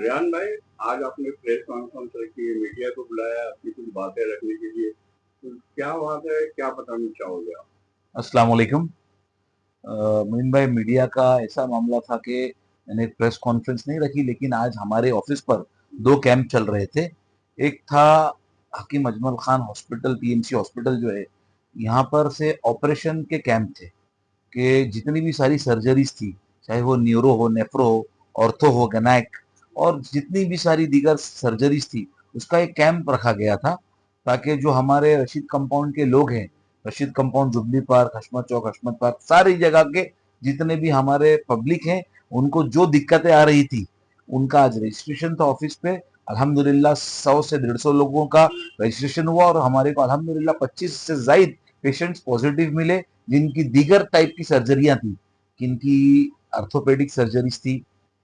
रेहान भाई, आज आपने प्रेस कॉन्फ्रेंस रखी है, मीडिया को बुलाया अपनी कुछ बातें रखने के लिए। तो क्या बात है, क्या बताना चाहोगे आप? अस्सलाम वालेकुम। मोइन भाई, मीडिया का ऐसा मामला था कि मैंने एक प्रेस कॉन्फ्रेंस नहीं रखी, लेकिन आज हमारे ऑफिस पर दो कैंप चल रहे थे। एक था Hakim Ajmal Khan hospital, PMC hospital जो है, यहाँ पर से ऑपरेशन के कैंप थे कि जितनी भी सारी सर्जरीज थी, चाहे वो न्यूरो हो, नेफ्रो हो, ऑर्थो हो, गैनाक, और जितनी भी सारी दीगर सर्जरीज थी, उसका एक कैंप रखा गया था ताकि जो हमारे रशीद कंपाउंड के लोग हैं, Rashid Compound, Jubilee Park, Hashmat Chowk, Hashmat Park, सारी जगह के जितने भी हमारे पब्लिक हैं, उनको जो दिक्कतें आ रही थी, उनका आज रजिस्ट्रेशन था ऑफिस पे। अल्हम्दुलिल्लाह 100 से 150 लोगों का रजिस्ट्रेशन हुआ और हमारे को अल्हम्दुलिल्लाह 25 से ज्यादा पेशेंट्स पॉजिटिव मिले, जिनकी दीगर टाइप की सर्जरियां थी, किनकी ऑर्थोपेडिक सर्जरीज थी,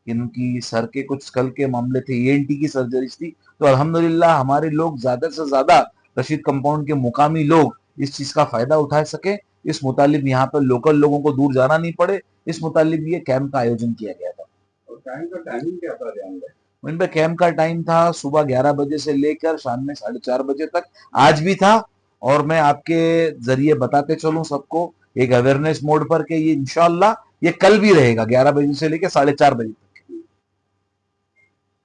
किनकी सर के कुछ स्कल के मामले थे, ईएनटी की सर्जरीज थी। तो अल्हम्दुलिल्लाह हमारे लोग ज्यादा से ज्यादा, रशीद कंपाउंड के मुकामी लोग, इस चीज का फायदा उठा सके। इस मुतालिब यहाँ पर लोकल लोगों को दूर जाना नहीं पड़े, इस मुतालिब ये कैंप का आयोजन किया गया था। और टाइम का टाइमिंग क्या था रेहान भाई? इन पे कैंप का टाइम था सुबह 11 बजे से लेकर शाम में 4:30 बजे तक, आज भी था। और मैं आपके जरिए बताते चलूं सबको, एक अवेयरनेस मोड पर के ये इंशाल्लाह ये कल भी रहेगा 11 बजे से लेकर 4:30 बजे तक।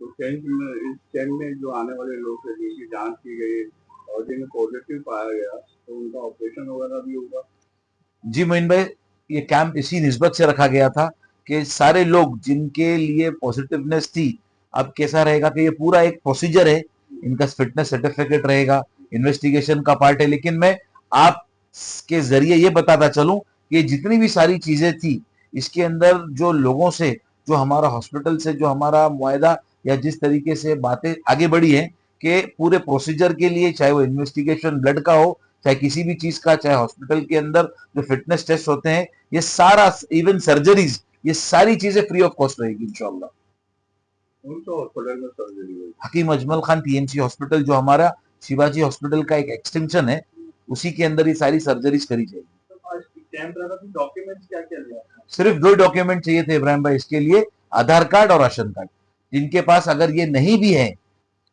तो इस कैंप में जो आने वाले लोग थे, जिनकी जांच की गई और जिन्हें पॉजिटिव पाया गया, तो उनका ऑपरेशन वगैरह भी होगा। जी मोइन भाई, ये कैंप इसी निस्बत से रखा गया था कि सारे लोग जिनके लिए पॉजिटिवनेस थी, अब कैसा रहेगा कि ये पूरा एक प्रोसीजर है, इनका फिटनेस सर्टिफिकेट रहेगा, इन्वेस्टिगेशन का पार्ट है। लेकिन मैं आपके जरिए ये बताता चलूं कि जितनी भी सारी चीजें थी, इसके अंदर जो लोगों से, जो हमारा हॉस्पिटल से जो हमारा मुआयदा या जिस तरीके से बातें आगे बढ़ी है कि पूरे प्रोसीजर के लिए, चाहे वो इन्वेस्टिगेशन ब्लड का हो, चाहे किसी भी चीज का, चाहे हॉस्पिटल के अंदर जो फिटनेस टेस्ट होते हैं, ये सारा, इवन सर्जरीज, ये सारी चीजें फ्री ऑफ कॉस्ट रहेगी इंशाल्लाह। कौन सा हॉस्पिटल में सर्जरी हुई? हकीम अजमल खान पीएमसी हॉस्पिटल, जो हमारा शिवाजी हॉस्पिटल का एक एक्सटेंशन है, उसी के अंदर ये सारी सर्जरीज करी जाएगी। तो आज कैंप रखा तो डॉक्यूमेंट्स क्या क्या लिया? सिर्फ दो डॉक्यूमेंट चाहिए थे इब्राहिम भाई इसके लिए, आधार कार्ड और राशन कार्ड। जिनके पास अगर ये नहीं भी है,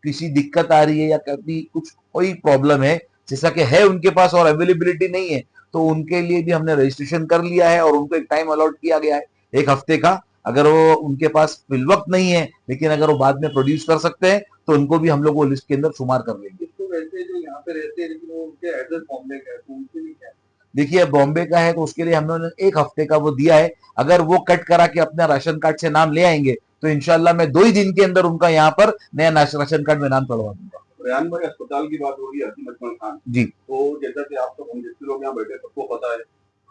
किसी दिक्कत आ रही है या कभी कुछ कोई प्रॉब्लम है, जैसा कि है उनके पास और अवेलेबिलिटी नहीं है, तो उनके लिए भी हमने रजिस्ट्रेशन कर लिया है और उनको एक टाइम अलॉट किया गया है, 1 हफ्ते का। अगर वो उनके पास फिल वक्त नहीं है, लेकिन अगर वो बाद में प्रोड्यूस कर सकते हैं, तो उनको भी हम लोग वो लिस्ट के अंदर शुमार कर लेंगे। तो वैसे जो यहाँ पे रहते हैं, लेकिन वो उनके एड्रेस बॉम्बे का है, तो उनके लिए क्या? देखिए, बॉम्बे का है तो उसके लिए हमने 1 हफ्ते का वो दिया है। अगर वो कट करा के अपना राशन कार्ड से नाम ले आएंगे, तो इंशाल्लाह मैं 2 ही दिन के अंदर उनका यहाँ पर नया राशन कार्ड में नाम चढ़वा दूंगा। रेहान भाई, अस्पताल की बात होगी, हकीम अजमल खान। जी। तो जैसा कि आप सब, हम जितने लोग यहाँ बैठे, सबको पता है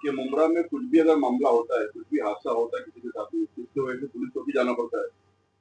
कि मुमरा में कुछ भी अगर मामला होता है, कुछ भी हादसा होता है किसी के साथ में, जिसकी वजह से पुलिस चौकी जाना पड़ता है,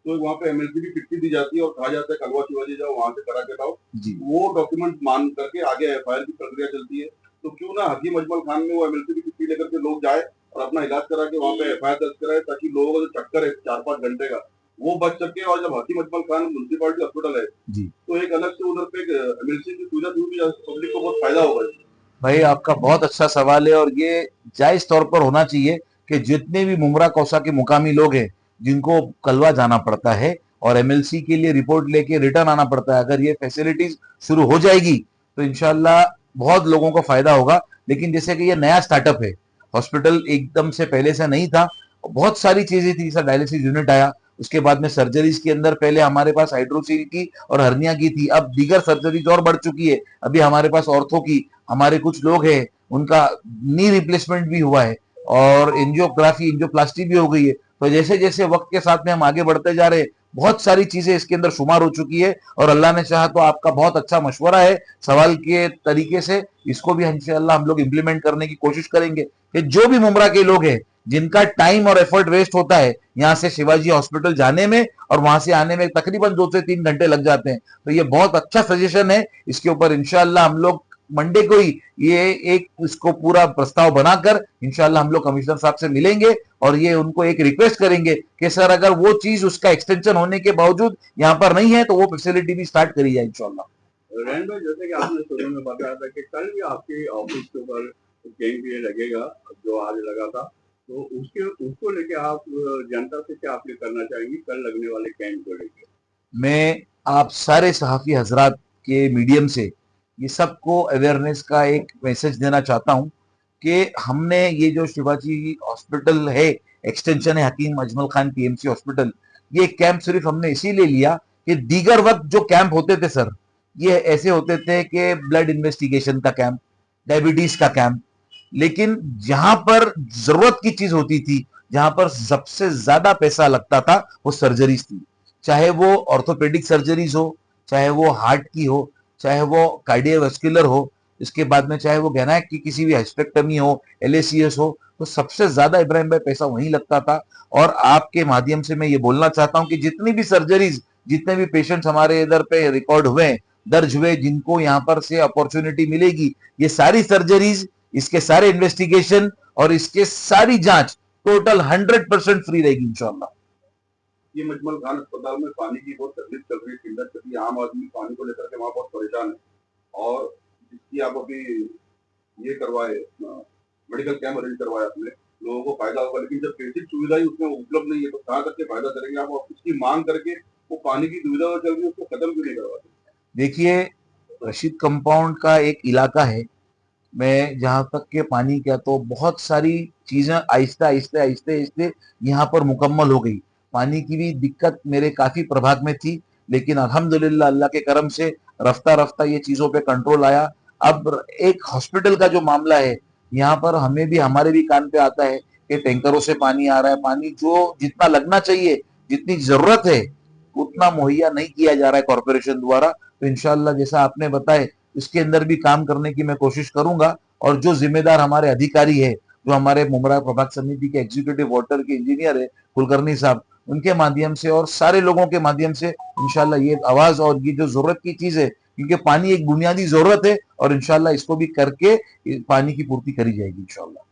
तो वहाँ पे एमएलसी की चिट्ठी दी जाती है और कहा जाता है कलवा शिवाजी जाओ, वहाँ से करा के लाओ। जी। वो डॉक्यूमेंट मान करके आगे एफआईआर की प्रक्रिया चलती है। तो क्यों ना हकीम अजमल खान में वो एमएलसी की चिट्ठी लेकर के लोग जाए और अपना इलाज करा के वहाँ पे एफआईआर दर्ज कराए, ताकि लोगों का जो चक्कर है 4-5 घंटे का, वो बच सके। और जब हकीम अजमल खान म्युनिसिपालिटी हॉस्पिटल है, जी तो एक अलग से उधर पे एमएलसी की सुविधा थी भी, पब्लिक को बहुत फायदा होगा इससे। भाई, आपका बहुत अच्छा सवाल है और ये जायज तौर पर होना चाहिए कि जितने भी मुमरा कौसा के मुकामी लोग हैं, जिनको कलवा जाना पड़ता है और एमएलसी के लिए रिपोर्ट लेके रिटर्न आना पड़ता है, अगर ये फैसिलिटीज शुरू हो जाएगी तो इंशाल्लाह बहुत लोगों को फायदा होगा। लेकिन जैसे कि ये नया स्टार्टअप है, हॉस्पिटल एकदम से पहले से नहीं था, बहुत सारी चीजें थी, जैसा डायलिसिस यूनिट आया, उसके बाद में सर्जरीज के अंदर पहले हमारे पास हाइड्रोसील की और हर्निया की थी, अब दीगर सर्जरीज और बढ़ चुकी है। अभी हमारे पास ऑर्थो की, हमारे कुछ लोग हैं उनका नी रिप्लेसमेंट भी हुआ है और एंजियोग्राफी, एंजियोप्लास्टी भी हो गई है। तो जैसे जैसे वक्त के साथ में हम आगे बढ़ते जा रहे हैं, बहुत सारी चीजें इसके अंदर शुमार हो चुकी है। और अल्लाह ने चाहा तो आपका बहुत अच्छा मशवरा है सवाल के तरीके से, इसको भी इंशाअल्लाह हम लोग इम्प्लीमेंट करने की कोशिश करेंगे कि जो भी मुमरा के लोग हैं, जिनका टाइम और एफर्ट वेस्ट होता है यहाँ से शिवाजी हॉस्पिटल जाने में और वहां से आने में तकरीबन 2 से 3 घंटे लग जाते हैं, तो ये बहुत अच्छा सजेशन है। इसके ऊपर इंशाअल्लाह हम लोग मंडे को ही ये एक इसको पूरा प्रस्ताव बनाकर इंशाल्लाह हम लोग कमिश्नर साहब से मिलेंगे और ये उनको एक रिक्वेस्ट करेंगे कि सर, अगर वो चीज उसका एक्सटेंशन होने के बावजूद यहाँ पर नहीं है, तो वो फैसिलिटी भी स्टार्ट करी जाए इंशाल्लाह। रैन भाई, जैसे कि आपने शुरू में बताया था कि कल भी आपके ऑफिस के ऊपर कैंप ये लगेगा, जो आज लगा था, तो उसके उसको लेके आप जनता से क्या अपील करना चाहेंगे कल लगने वाले कैंप को लेके? मैं आप सारे सहाफ़ी हजरात के मीडियम से ये सबको अवेयरनेस का एक मैसेज देना चाहता हूँ कि हमने ये जो शिवाजी हॉस्पिटल है, एक्सटेंशन है हकीम अजमल खान पीएमसी हॉस्पिटल, ये कैंप सिर्फ हमने इसीलिए लिया कि दीगर वक्त जो कैंप होते थे सर, ये ऐसे होते थे कि ब्लड इन्वेस्टिगेशन का कैंप, डायबिटीज का कैंप, लेकिन जहां पर जरूरत की चीज होती थी, जहां पर सबसे ज्यादा पैसा लगता था, वो सर्जरीज थी। चाहे वो ऑर्थोपेडिक सर्जरीज हो, चाहे वो हार्ट की हो, चाहे वो कार्डियोवास्कुलर हो, इसके बाद में चाहे वो गैनाक की किसी भी हिस्टेक्टमी हो, एलएसीएस हो, तो सबसे ज्यादा इब्राहिम भाई पैसा वहीं लगता था। और आपके माध्यम से मैं ये बोलना चाहता हूं कि जितनी भी सर्जरीज, जितने भी पेशेंट्स हमारे इधर पे रिकॉर्ड हुए, दर्ज हुए, जिनको यहाँ पर से अपॉर्चुनिटी मिलेगी, ये सारी सर्जरीज, इसके सारे इन्वेस्टिगेशन और इसके सारी जांच टोटल 100% फ्री रहेगी इंशाल्लाह। ये मजमल खान अस्पताल में पानी की बहुत तकलीफ चल रही है, किल्लत चल रही है, आम आदमी पानी को लेकर के वहाँ बहुत परेशान है। और जिसकी आप अभी ये करवाए, मेडिकल कैंप अरेंज करवाया आपने, लोगों को फायदा होगा, लेकिन जब बेसिक सुविधा ही उसमें उपलब्ध नहीं है तो कहाँ करके फायदा करेंगे आप? और उसकी मांग करके वो पानी की दुविधा जो चल रही है उसको खत्म क्यों नहीं करवाते? देखिए, रशीद कंपाउंड का एक इलाका है, मैं जहां तक के पानी का, तो बहुत सारी चीजें आहिस्ते आहिस्ते आहिस्ते आहिस्ते यहाँ पर मुकम्मल हो गई। पानी की भी दिक्कत मेरे काफी प्रभाग में थी, लेकिन अल्हम्दुलिल्लाह अल्लाह के करम से रफ्ता रफ्ता ये चीजों पे कंट्रोल आया। अब एक हॉस्पिटल का जो मामला है, यहाँ पर हमें भी, हमारे भी कान पे आता है कि टैंकरों से पानी आ रहा है, पानी जो जितना लगना चाहिए, जितनी जरूरत है, उतना मुहैया नहीं किया जा रहा है कॉरपोरेशन द्वारा। तो इंशाल्लाह जैसा आपने बताया, इसके अंदर भी काम करने की मैं कोशिश करूंगा। और जो जिम्मेदार हमारे अधिकारी है, जो हमारे मुमरा प्रभाग समिति के एग्जीक्यूटिव वाटर के इंजीनियर है कुलकर्णी साहब, उनके माध्यम से और सारे लोगों के माध्यम से इंशाल्लाह ये आवाज और ये जो जरूरत की चीज है, क्योंकि पानी एक बुनियादी जरूरत है, और इंशाल्लाह इसको भी करके पानी की पूर्ति करी जाएगी इंशाल्लाह।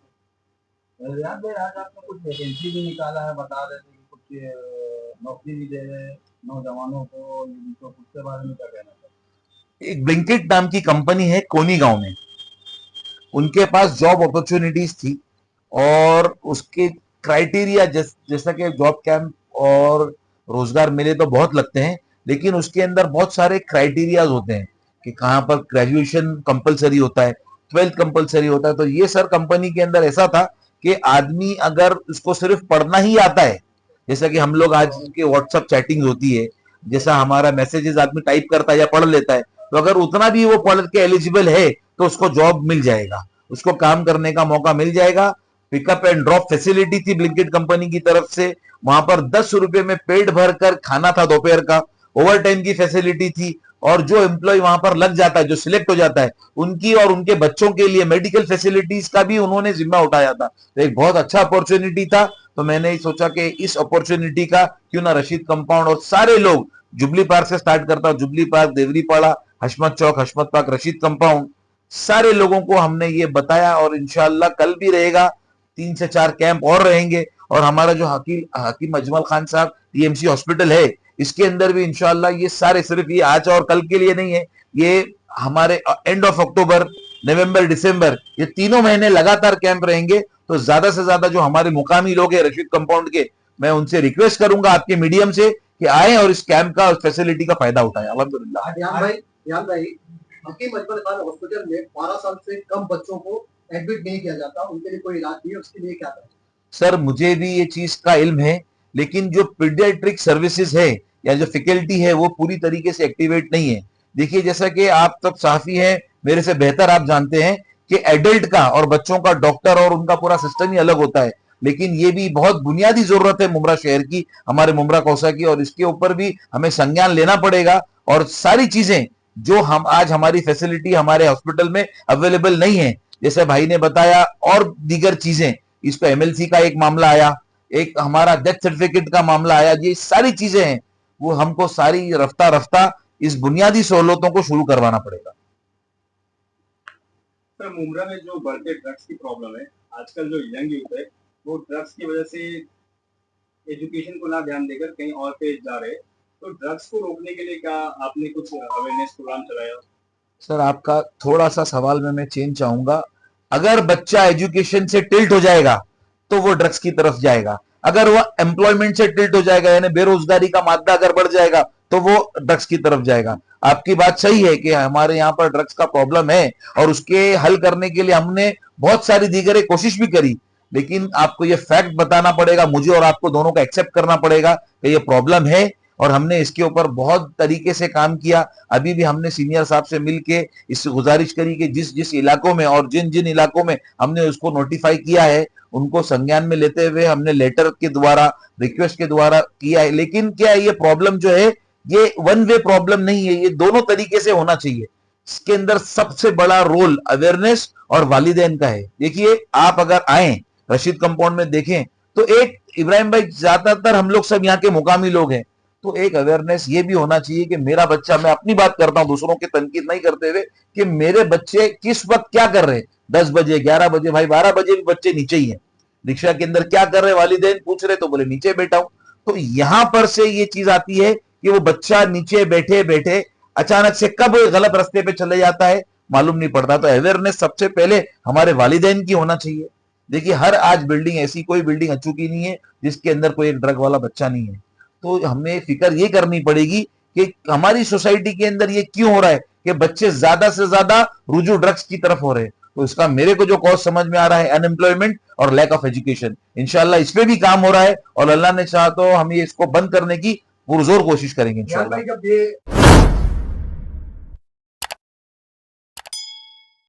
रियाज भाई, आज आपने कुछ वैकेंसी भी निकाला है, बता रहे थे कि कुछ नौकरी भी दे रहे हैं नौजवानों को, तो उसके बारे में क्या कहना चाहिए? एक ब्लिंकिट नाम की कंपनी है कोनी गांव में, उनके पास जॉब अपॉर्चुनिटीज थी, और उसके क्राइटेरिया जैसा कि जॉब कैंप और रोजगार मिले तो बहुत लगते हैं, लेकिन उसके अंदर बहुत सारे क्राइटेरियाज होते हैं कि कहाँ पर ग्रेजुएशन कंपलसरी होता है, 12th कंपलसरी होता है। तो ये सर कंपनी के अंदर ऐसा था कि आदमी अगर उसको सिर्फ पढ़ना ही आता है, जैसा कि हम लोग आज के व्हाट्सएप चैटिंग होती है, जैसा हमारा मैसेजेस आदमी टाइप करता है या पढ़ लेता है, तो अगर उतना भी वो पढ़ के एलिजिबल है तो उसको जॉब मिल जाएगा, उसको काम करने का मौका मिल जाएगा। पिकअप एंड ड्रॉप फैसिलिटी थी ब्लिंकिट कंपनी की तरफ से, वहां पर 10 रुपए में पेट भर कर खाना था दोपहर का, ओवर टाइम की फैसिलिटी थी, और जो एम्प्लॉय वहां पर लग जाता है, जो सिलेक्ट हो जाता है, उनकी और उनके बच्चों के लिए मेडिकल फैसिलिटीज का भी उन्होंने जिम्मा उठाया था। तो एक बहुत अच्छा अपॉर्चुनिटी था। तो मैंने सोचा कि इस अपॉर्चुनिटी का क्यों ना रशीद कंपाउंड और सारे लोग, जुबली पार्क से स्टार्ट करता हूं, जुबली पार्क, देवरीपाड़ा, हशमत चौक, हशमत पार्क, रशीद कंपाउंड, सारे लोगों को हमने ये बताया। और इंशाल्लाह कल भी रहेगा, 3 से 4 कैंप और रहेंगे। और हमारा जो हकीम अजमल खान साहब टीएमसी हॉस्पिटल है, इसके अंदर भी इंशाल्लाह ये सारे, सिर्फ ये आज और कल के लिए नहीं है, ये हमारे एंड ऑफ अक्टूबर, नवंबर, दिसंबर, ये 3 महीने लगातार कैंप रहेंगे। तो ज्यादा से ज्यादा जो हमारे मुकामी लोग हैं रशीद कंपाउंड के, मैं उनसे रिक्वेस्ट करूंगा आपके मीडियम से कि आए और इस कैंप का, फैसिलिटी का फायदा उठाएं। अल्हम्दुलिल्लाह। ध्यान भाई, हकीम अजमल खान हॉस्पिटल में 12 साल से कम बच्चों को एडमिट नहीं किया जाता, उनके लिए कोई इलाज नहीं है, उसके लिए क्या करें? सर मुझे भी ये चीज का इल्म है, लेकिन जो पीडियाट्रिक सर्विसेज है या जो फैकल्टी है, वो पूरी तरीके से एक्टिवेट नहीं है। देखिए, जैसा कि आप सब साफी हैं, मेरे से बेहतर आप जानते हैं कि एडल्ट का और बच्चों का डॉक्टर और उनका पूरा सिस्टम ही अलग होता है। लेकिन ये भी बहुत बुनियादी जरूरत है मुमरा शहर की, हमारे मुमरा कौसा की, और इसके ऊपर भी हमें संज्ञान लेना पड़ेगा। और सारी चीजें जो हम आज, हमारी फैसिलिटी हमारे हॉस्पिटल में अवेलेबल नहीं है, जैसे भाई ने बताया, और दीगर चीजें, इस पे एमएलसी का एक मामला आया, एक हमारा डेथ सर्टिफिकेट का मामला आया, ये सारी चीजें हैं, वो हमको सारी रफ्ता रफ्ता इस बुनियादी सहूलतों को शुरू करवाना पड़ेगा। सर, मुमरा में जो बढ़ते ड्रग्स की प्रॉब्लम है, आजकल जो यंग यूथ है वो ड्रग्स की वजह से एजुकेशन को ना ध्यान देकर कहीं और पे जा रहे हैं, तो ड्रग्स को रोकने के लिए क्या आपने कुछ अवेयरनेस प्रोग्राम चलाया? सर आपका थोड़ा सा सवाल में मैं चेंज चाहूंगा। अगर बच्चा एजुकेशन से टिल्ट हो जाएगा तो वो ड्रग्स की तरफ जाएगा, अगर वो एम्प्लॉयमेंट से टिल्ट हो जाएगा, यानी बेरोजगारी का मादा अगर बढ़ जाएगा, तो वो ड्रग्स की तरफ जाएगा। आपकी बात सही है कि हमारे यहाँ पर ड्रग्स का प्रॉब्लम है और उसके हल करने के लिए हमने बहुत सारी दीगरें कोशिश भी करी, लेकिन आपको ये फैक्ट बताना पड़ेगा, मुझे और आपको दोनों को एक्सेप्ट करना पड़ेगा कि ये प्रॉब्लम है और हमने इसके ऊपर बहुत तरीके से काम किया। अभी भी हमने सीनियर साहब से मिलके इससे गुजारिश करी कि जिस जिस इलाकों में और जिन जिन इलाकों में हमने उसको नोटिफाई किया है उनको संज्ञान में लेते हुए हमने लेटर के द्वारा, रिक्वेस्ट के द्वारा किया है। लेकिन क्या ये प्रॉब्लम जो है ये वन वे प्रॉब्लम नहीं है, ये दोनों तरीके से होना चाहिए। इसके अंदर सबसे बड़ा रोल अवेयरनेस और वालिदैन का है। देखिए, आप अगर आए रशीद कंपाउंड में देखें तो एक इब्राहिम भाई, ज्यादातर हम लोग सब यहाँ के मुकामी लोग हैं, तो एक अवेयरनेस ये भी होना चाहिए कि मेरा बच्चा, मैं अपनी बात करता हूं दूसरों की तनकीद नहीं करते हुए, कि मेरे बच्चे किस वक्त क्या कर रहे हैं। 10 बजे, 11 बजे, भाई 12 बजे भी बच्चे नीचे ही है, रिक्शा के अंदर क्या कर रहे हैं वालिदैन पूछ रहे तो बोले नीचे बैठा हूं। तो यहां पर से ये चीज आती है कि वो बच्चा नीचे बैठे बैठे अचानक से कब गलत रास्ते पे चले जाता है मालूम नहीं पड़ता। तो अवेयरनेस सबसे पहले हमारे वालिदैन की होना चाहिए। देखिए, हर आज बिल्डिंग, ऐसी कोई बिल्डिंग अचूकी नहीं है जिसके अंदर कोई एक ड्रग वाला बच्चा नहीं है। तो हमें फिक्र ये करनी पड़ेगी कि हमारी सोसाइटी के अंदर ये क्यों हो रहा है कि बच्चे ज्यादा से ज्यादा रुजू ड्रग्स की तरफ हो रहे हैं। तो इसका मेरे को जो कॉज समझ में आ रहा है, अनएम्प्लॉयमेंट और लैक ऑफ एजुकेशन। इंशाल्लाह इस पे भी काम हो रहा है और अल्लाह ने चाहा तो हम ये इसको बंद करने की पुरजोर कोशिश करेंगे यार इंशाल्लाह। भाई, जब ये